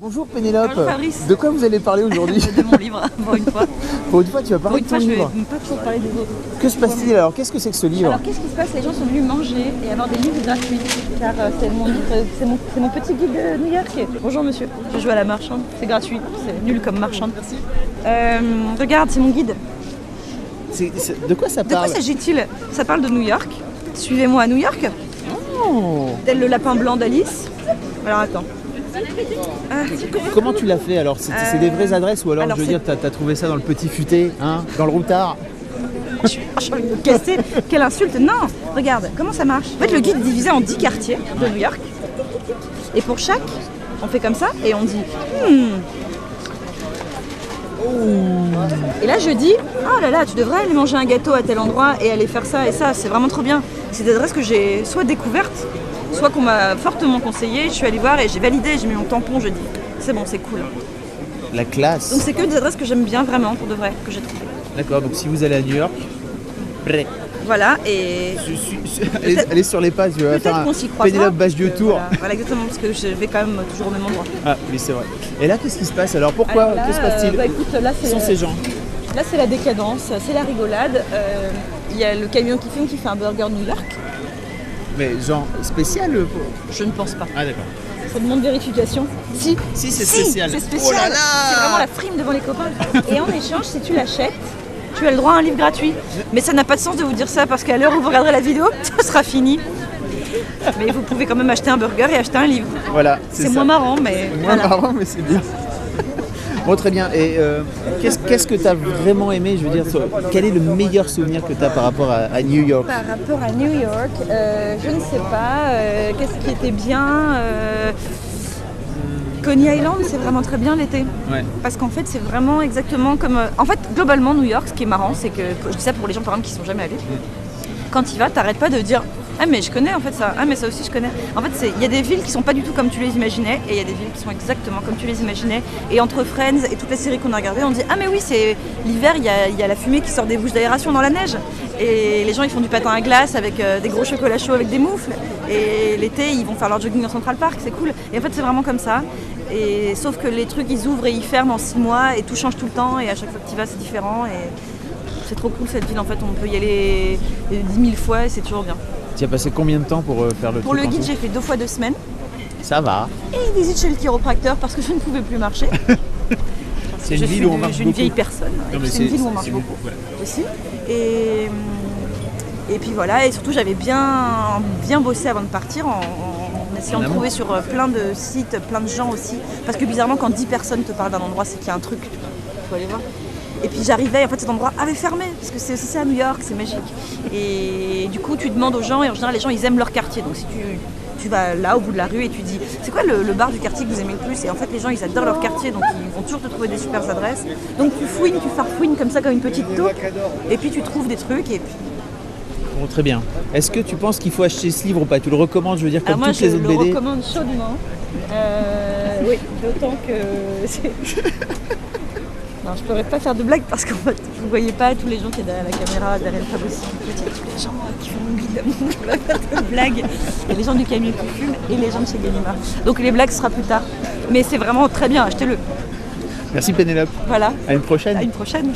Bonjour Pénélope. Bonjour Fabrice. De quoi vous allez parler aujourd'hui? De mon livre, pour une fois. Pour une fois, tu vas Pour parler une de fois, ton je vais livre. pas toujours parler des autres. Que se passe-t-il alors? Qu'est-ce que c'est que ce livre? Alors, qu'est-ce qui se passe? Les gens sont venus manger et avoir des livres gratuits. Car c'est mon livre, c'est mon petit guide de New York. Bonjour monsieur, je joue à la marchande. C'est gratuit, c'est nul comme marchande. Regarde, c'est mon guide. De quoi ça De quoi parle? s'agit-il? Ça parle de New York. Suivez-moi à New York. Oh. Tel le lapin blanc d'Alice. Alors attends. Comment tu l'as fait alors? C'est des vraies adresses ou alors, alors je veux dire, t'as trouvé ça dans le petit futé, hein, dans le routard? J'ai envie de me casser. Quelle insulte. Non, regarde, comment ça marche? En fait, le guide est divisé en 10 quartiers de New York. Et pour chaque, on fait comme ça et on dit Et là, je dis, oh là là, tu devrais aller manger un gâteau à tel endroit et aller faire ça et ça. C'est vraiment trop bien. C'est des adresses que j'ai soit découvertes, soit qu'on m'a fortement conseillé. Je suis allée voir et j'ai validé. J'ai mis mon tampon. Je dis, c'est bon, c'est cool. La classe. Donc c'est que des adresses que j'aime bien vraiment, pour de vrai, que j'ai trouvées. D'accord, donc si vous allez à New York, Voilà, et allez sur les pages, je vais faire peut-être un qu'on s'y croisera. Pénélope Bagieux Tour. Voilà, exactement, parce que je vais quand même toujours au même endroit. Ah oui, c'est vrai. Et là, qu'est-ce qui se passe alors? Pourquoi? Alors là, Que se passe-t-il? bah écoute, là Qui sont ces gens? Là c'est la décadence, c'est la rigolade. Il y a le camion qui fait un burger New York. Mais genre spécial Je ne pense pas. Ah d'accord. Ça demande vérification. Si, Si, c'est spécial. C'est spécial. Oh là là. C'est vraiment la frime devant les copains. Et en échange, si tu l'achètes, tu as le droit à un livre gratuit. Mais ça n'a pas de sens de vous dire ça parce qu'à l'heure où vous regarderez la vidéo, ça sera fini. Mais vous pouvez quand même acheter un burger et acheter un livre. Voilà, C'est ça. moins marrant, mais Moins voilà. marrant, mais c'est bien. Bon, très bien. Et qu'est-ce que tu as vraiment aimé? Je veux dire, quel est le meilleur souvenir que tu as par rapport à New York? Par rapport à New York, je ne sais pas. Qu'est-ce qui était bien Coney Island, c'est vraiment très bien l'été. Ouais. Parce qu'en fait, c'est vraiment exactement comme... En fait, globalement, New York, ce qui est marrant, c'est que... Je dis ça pour les gens, par exemple, qui ne sont jamais allés. Quand tu y vas, t'arrêtes pas de dire « Ah, mais je connais en fait ça. Ah, mais ça aussi, je connais. » En fait, il y a des villes qui sont pas du tout comme tu les imaginais. Et il y a des villes qui sont exactement comme tu les imaginais. Et entre Friends et toutes les séries qu'on a regardées, on dit « Ah, mais oui, c'est l'hiver, il y a la fumée qui sort des bouches d'aération dans la neige. Et les gens, ils font du patin à glace avec des gros chocolats chauds avec des moufles. Et l'été, ils vont faire leur jogging dans Central Park. C'est cool. Et en fait, c'est vraiment comme ça. Et sauf que les trucs, ils ouvrent et ils ferment en 6 mois et tout change tout le temps. Et à chaque fois que tu y vas, c'est différent. Et c'est trop cool cette ville. En fait, on peut y aller 10 000 fois et c'est toujours bien. Tu as passé combien de temps pour faire le Pour truc le en guide, tout? j'ai fait 2 fois 2 semaines. Ça va. Et une visite chez le chiropracteur parce que je ne pouvais plus marcher. C'est une ville où on marche Je suis une beaucoup. vieille personne. Non, mais C'est une ville où on marche c'est beaucoup voilà. aussi. Et puis voilà, et surtout j'avais bien bossé avant de partir en essayant En de amont. trouver sur plein de sites, plein de gens aussi. Parce que bizarrement, quand 10 personnes te parlent d'un endroit, c'est qu'il y a un truc. Faut aller voir. Et puis j'arrivais, en fait cet endroit avait fermé, parce que c'est aussi ça à New York, c'est magique. Et du coup tu demandes aux gens, et en général les gens ils aiment leur quartier. Donc si tu vas là au bout de la rue et tu dis c'est quoi le bar du quartier que vous aimez le plus? Et en fait les gens ils adorent leur quartier, donc ils vont toujours te trouver des super adresses. Donc tu fouines, tu farfouines comme ça comme une petite taupe, et puis tu trouves des trucs et puis... Bon, très bien. Est-ce que tu penses qu'il faut acheter ce livre ou pas? Tu le recommandes, je veux dire, Alors comme moi toutes les je autres le BD? recommande chaudement. Oui, d'autant que... Non, je pourrais pas faire de blagues parce qu'en fait, vous voyez pas tous les gens qui sont derrière la caméra, derrière le fabrice, tous les gens qui font mon guide, je pourrais pas faire de blagues. Il y a les gens du camion qui fument et les gens de chez Gallimard. Donc les blagues ce sera plus tard. Mais c'est vraiment très bien, achetez-le. Merci Pénélope. Voilà. À une prochaine. À une prochaine.